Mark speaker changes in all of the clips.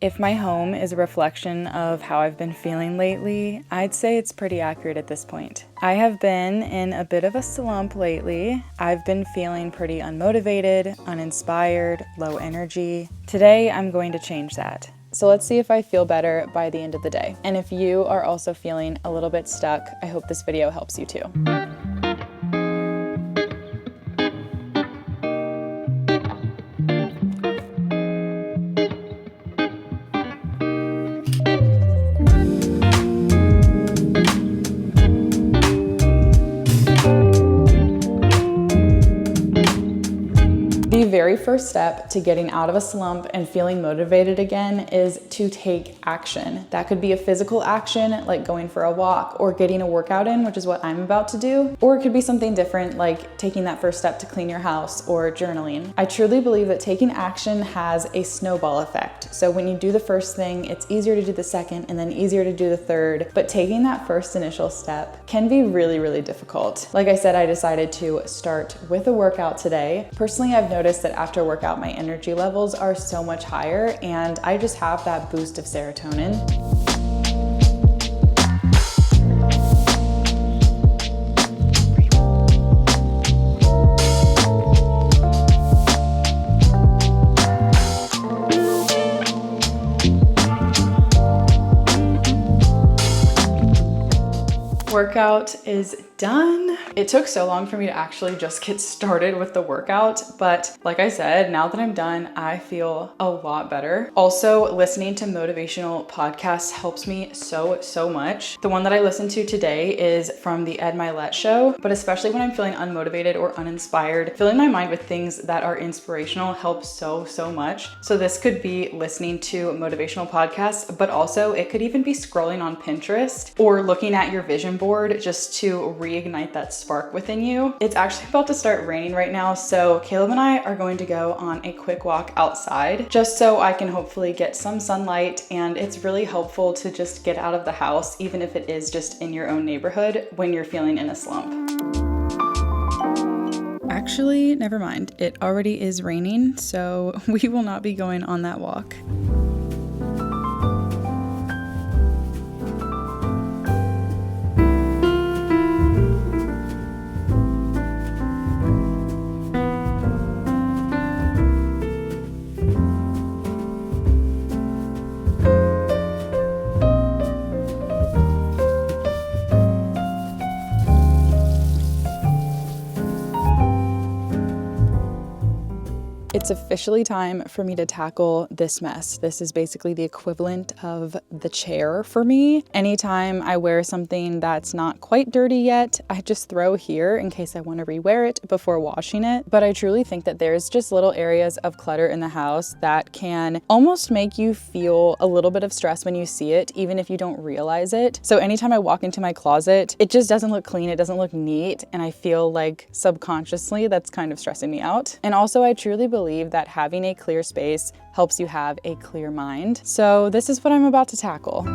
Speaker 1: If my home is a reflection of how I've been feeling lately, I'd say it's pretty accurate at this point. I have been in a bit of a slump lately. I've been feeling pretty unmotivated, uninspired, low energy. Today, I'm going to change that. So let's see if I feel better by the end of the day. And if you are also feeling a little bit stuck, I hope this video helps you too. The very first step to getting out of a slump and feeling motivated again is to take action. That could be a physical action like going for a walk or getting a workout in, which is what I'm about to do. Or it could be something different like taking that first step to clean your house or journaling. I truly believe that taking action has a snowball effect. So when you do the first thing, it's easier to do the second and then easier to do the third. But taking that first initial step can be really, really difficult. Like I said, I decided to start with a workout today. Personally, I've noticed that after workout, my energy levels are so much higher and I just have that boost of serotonin. Workout is done. It took so long for me to actually just get started with the workout, but like I said, now that I'm done, I feel a lot better. Also, listening to motivational podcasts helps me so much. The one that I listened to today is from the Ed Milet show, but especially when I'm feeling unmotivated or uninspired, filling my mind with things that are inspirational helps so much. So this could be listening to motivational podcasts, but also it could even be scrolling on Pinterest or looking at your vision board just to reignite that spark within you. It's actually about to start raining right now, so Caleb and I are going to go on a quick walk outside just so I can hopefully get some sunlight, and it's really helpful to just get out of the house, even if it is just in your own neighborhood when you're feeling in a slump. Actually, never mind. It already is raining, so we will not be going on that walk. It's officially time for me to tackle this mess. This is basically the equivalent of the chair for me. Anytime I wear something that's not quite dirty yet, I just throw here in case I want to rewear it before washing it. But I truly think that there's just little areas of clutter in the house that can almost make you feel a little bit of stress when you see it, even if you don't realize it. So anytime I walk into my closet, it just doesn't look clean, it doesn't look neat, and I feel like subconsciously that's kind of stressing me out. And also, I truly believe that having a clear space helps you have a clear mind. So this is what I'm about to tackle.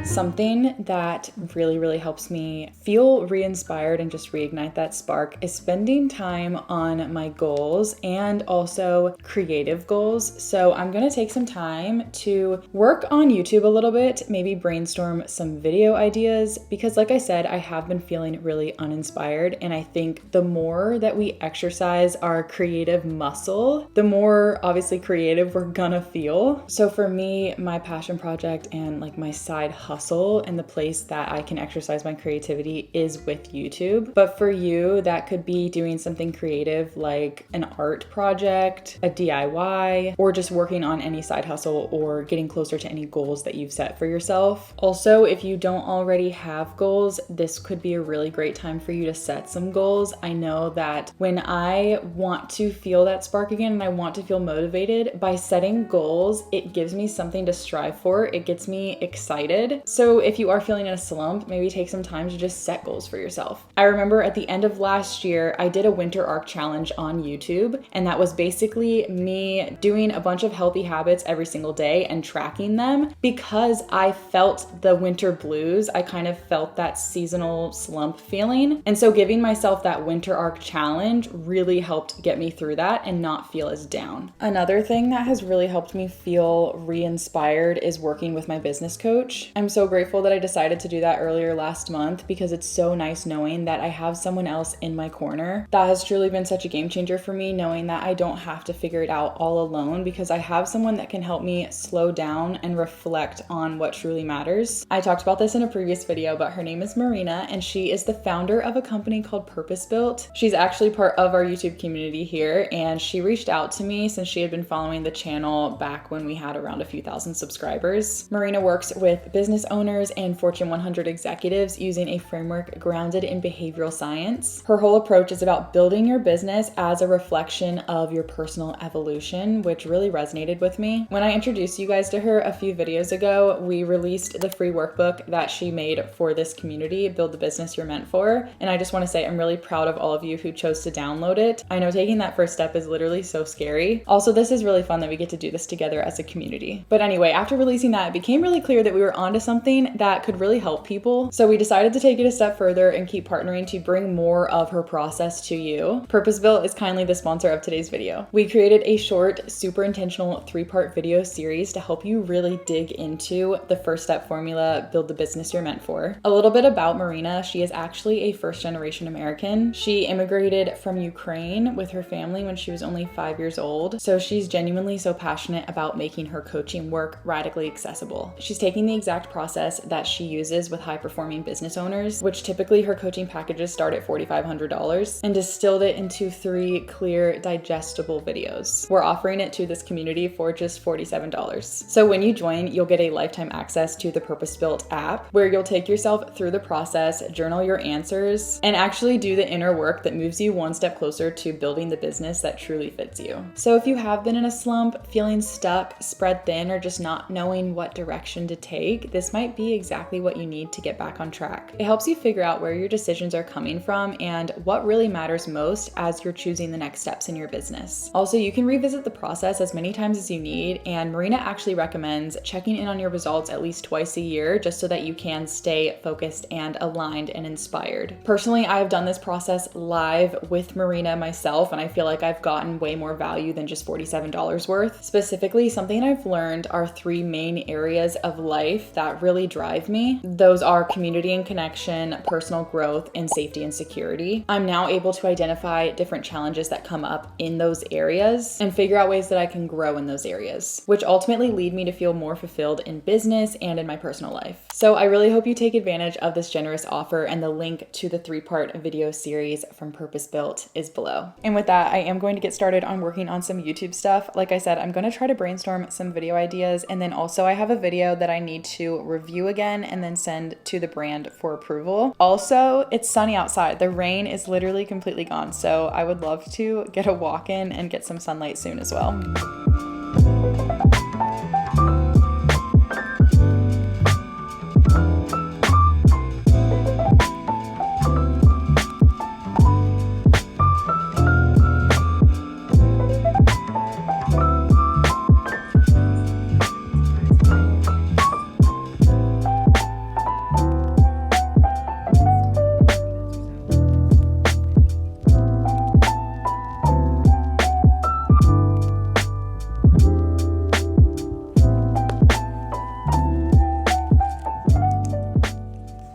Speaker 1: Something that really helps me feel re-inspired and just reignite that spark is spending time on my goals and also creative goals. So I'm going to take some time to work on YouTube a little bit, maybe brainstorm some video ideas, because like I said, I have been feeling really uninspired. And I think the more that we exercise our creative muscle, the more obviously creative we're gonna feel. So for me, my passion project and like my side hustle hustle and the place that I can exercise my creativity is with YouTube. But for you, that could be doing something creative like an art project, a DIY, or just working on any side hustle or getting closer to any goals that you've set for yourself. Also, if you don't already have goals, this could be a really great time for you to set some goals. I know that when I want to feel that spark again and I want to feel motivated, by setting goals, it gives me something to strive for. It gets me excited. So if you are feeling in a slump, maybe take some time to just set goals for yourself. I remember at the end of last year, I did a winter arc challenge on YouTube, and that was basically me doing a bunch of healthy habits every single day and tracking them because I felt the winter blues. I kind of felt that seasonal slump feeling. And so giving myself that winter arc challenge really helped get me through that and not feel as down. Another thing that has really helped me feel re-inspired is working with my business coach. I'm so grateful that I decided to do that earlier last month because it's so nice knowing that I have someone else in my corner. That has truly been such a game changer for me, knowing that I don't have to figure it out all alone because I have someone that can help me slow down and reflect on what truly matters. I talked about this in a previous video, but her name is Marina and she is the founder of a company called Purpose Built. She's actually part of our YouTube community here, and she reached out to me since she had been following the channel back when we had around a few thousand subscribers. Marina works with business owners and Fortune 100 executives using a framework grounded in behavioral science. Her whole approach is about building your business as a reflection of your personal evolution, which really resonated with me. When I introduced you guys to her a few videos ago, we released the free workbook that she made for this community, Build the Business You're Meant For. And I just want to say I'm really proud of all of you who chose to download it. I know taking that first step is literally so scary. Also, this is really fun that we get to do this together as a community. But anyway, after releasing that, it became really clear that we were onto something that could really help people. So we decided to take it a step further and keep partnering to bring more of her process to you. Purpose Built is kindly the sponsor of today's video. We created a short, super intentional 3-part video series to help you really dig into the first step formula, Build the Business You're Meant For. A little bit about Marina. She is actually a first-generation American. She immigrated from Ukraine with her family when she was only 5 years old. So she's genuinely so passionate about making her coaching work radically accessible. She's taking the exact process that she uses with high-performing business owners, which typically her coaching packages start at $4,500, and distilled it into 3 clear, digestible videos. We're offering it to this community for just $47. So when you join, you'll get a lifetime access to the Purpose Built app, where you'll take yourself through the process, journal your answers, and actually do the inner work that moves you one step closer to building the business that truly fits you. So if you have been in a slump, feeling stuck, spread thin, or just not knowing what direction to take, this might be exactly what you need to get back on track. It helps you figure out where your decisions are coming from and what really matters most as you're choosing the next steps in your business. Also, you can revisit the process as many times as you need, and Marina actually recommends checking in on your results at least twice a year just so that you can stay focused and aligned and inspired. Personally, I've done this process live with Marina myself, and I feel like I've gotten way more value than just $47 worth. Specifically, something I've learned are 3 main areas of life that really drive me. Those are community and connection, personal growth, and safety and security. I'm now able to identify different challenges that come up in those areas and figure out ways that I can grow in those areas, which ultimately lead me to feel more fulfilled in business and in my personal life. So I really hope you take advantage of this generous offer, and the link to the 3-part video series from Purpose Built is below. And with that, I am going to get started on working on some YouTube stuff. Like I said, I'm going to try to brainstorm some video ideas, and then also I have a video that I need to review again and then send to the brand for approval. Also, it's sunny outside. The rain is literally completely gone, so I would love to get a walk in and get some sunlight soon as well.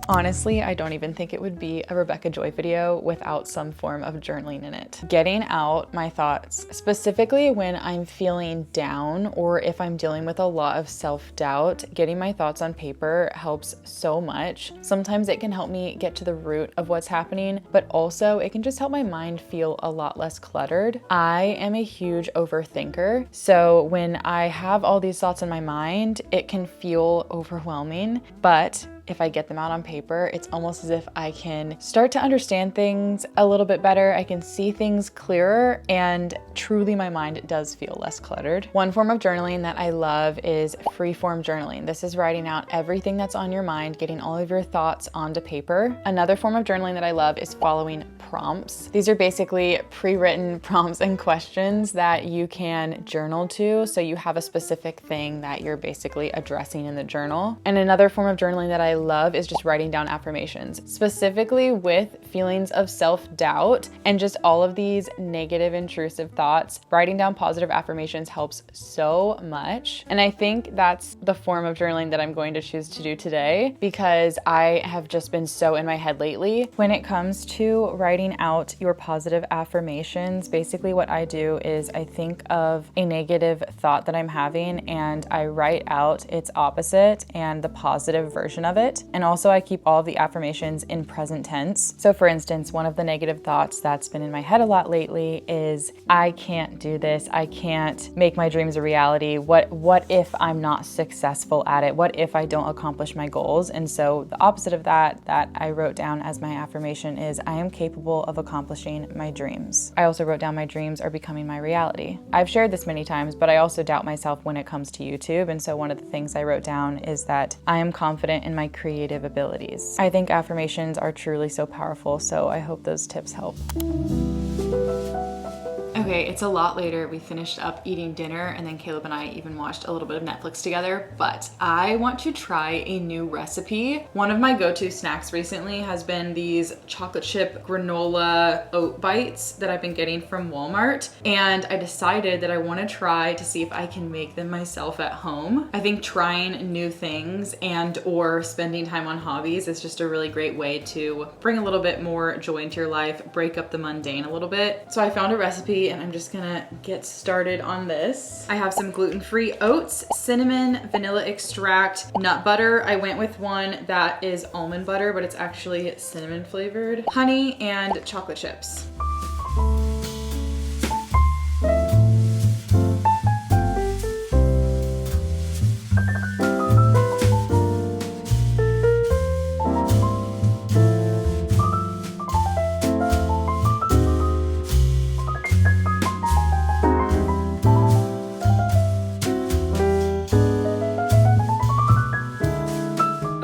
Speaker 1: Honestly, I don't even think it would be a Rebecca Joy video without some form of journaling in it. Getting out my thoughts, specifically when I'm feeling down or if I'm dealing with a lot of self-doubt, getting my thoughts on paper helps so much. Sometimes it can help me get to the root of what's happening, but also it can just help my mind feel a lot less cluttered. I am a huge overthinker, so when I have all these thoughts in my mind, it can feel overwhelming, but if I get them out on paper, it's almost as if I can start to understand things a little bit better. I can see things clearer, and truly my mind does feel less cluttered. One form of journaling that I love is free-form journaling. This is writing out everything that's on your mind, getting all of your thoughts onto paper. Another form of journaling that I love is following prompts. These are basically pre-written prompts and questions that you can journal to, so you have a specific thing that you're basically addressing in the journal. And another form of journaling that I love is just writing down affirmations, specifically with feelings of self-doubt and just all of these negative intrusive thoughts. Writing down positive affirmations helps so much. And I think that's the form of journaling that I'm going to choose to do today because I have just been so in my head lately. When it comes to writing out your positive affirmations, basically what I do is I think of a negative thought that I'm having and I write out its opposite and the positive version of it. And also I keep all of the affirmations in present tense. So for instance, one of the negative thoughts that's been in my head a lot lately is, I can't do this. I can't make my dreams a reality. What if I'm not successful at it? What if I don't accomplish my goals? And so the opposite of that I wrote down as my affirmation is, I am capable of accomplishing my dreams. I also wrote down, my dreams are becoming my reality. I've shared this many times, but I also doubt myself when it comes to YouTube. And so one of the things I wrote down is that I am confident in my creative abilities. I think affirmations are truly so powerful, so I hope those tips help. Okay, it's a lot later. We finished up eating dinner and then Caleb and I even watched a little bit of Netflix together, but I want to try a new recipe. One of my go-to snacks recently has been these chocolate chip granola oat bites that I've been getting from Walmart, and I decided that I want to try to see if I can make them myself at home. I think trying new things and or spending time on hobbies is just a really great way to bring a little bit more joy into your life, break up the mundane a little bit. So I found a recipe and I'm just gonna get started on this. I have some gluten-free oats, cinnamon, vanilla extract, nut butter. I went with one that is almond butter, but it's actually cinnamon flavored, honey, and chocolate chips.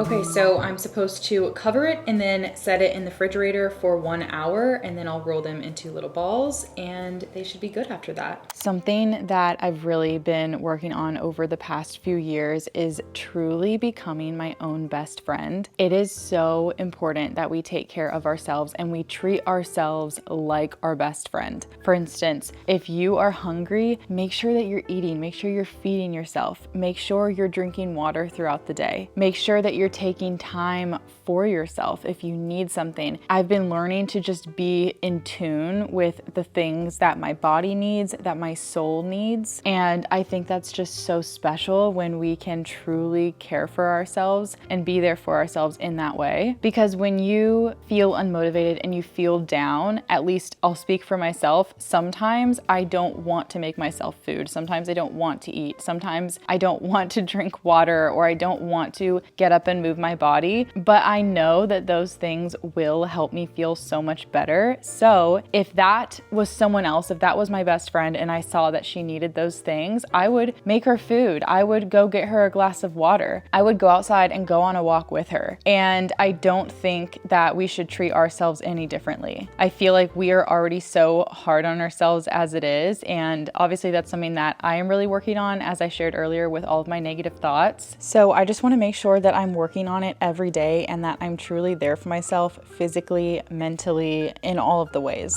Speaker 1: Okay, so I'm supposed to cover it and then set it in the refrigerator for 1 hour, and then I'll roll them into little balls and they should be good after that. Something that I've really been working on over the past few years is truly becoming my own best friend. It is so important that we take care of ourselves and we treat ourselves like our best friend. For instance, if you are hungry, make sure that you're eating, make sure you're feeding yourself, make sure you're drinking water throughout the day, make sure that you're taking time for yourself if you need something. I've been learning to just be in tune with the things that my body needs, that my soul needs. And I think that's just so special when we can truly care for ourselves and be there for ourselves in that way. Because when you feel unmotivated and you feel down, at least I'll speak for myself, sometimes I don't want to make myself food. Sometimes I don't want to eat. Sometimes I don't want to drink water, or I don't want to get up and move my body, but I know that those things will help me feel so much better. So if that was someone else, if that was my best friend and I saw that she needed those things, I would make her food. I would go get her a glass of water. I would go outside and go on a walk with her. And I don't think that we should treat ourselves any differently. I feel like we are already so hard on ourselves as it is. And obviously that's something that I am really working on, as I shared earlier, with all of my negative thoughts. So I just want to make sure that I'm working on it every day and that I'm truly there for myself physically, mentally, in all of the ways.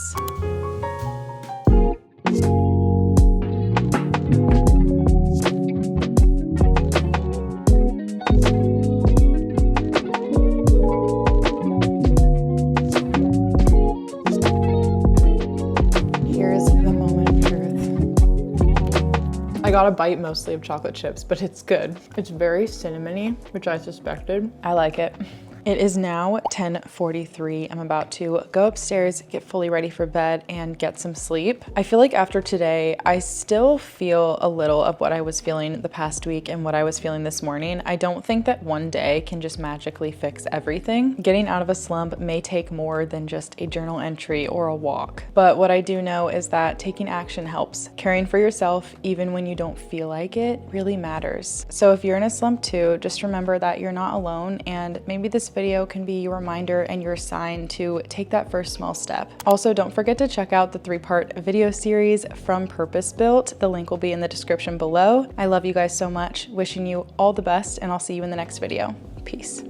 Speaker 2: got a bite mostly of chocolate chips, but it's good. It's very cinnamony, which I suspected. I like it. It is now 10:43. I'm about to go upstairs, get fully ready for bed, and get some sleep. I feel like after today, I still feel a little of what I was feeling the past week and what I was feeling this morning. I don't think that one day can just magically fix everything. Getting out of a slump may take more than just a journal entry or a walk. But what I do know is that taking action helps. Caring for yourself, even when you don't feel like it, really matters. So if you're in a slump too, just remember that you're not alone, and maybe this video can be your reminder and your sign to take that first small step. Also, don't forget to check out the 3-part video series from Purpose Built. The link will be in the description below. I love you guys so much. Wishing you all the best, and I'll see you in the next video. Peace.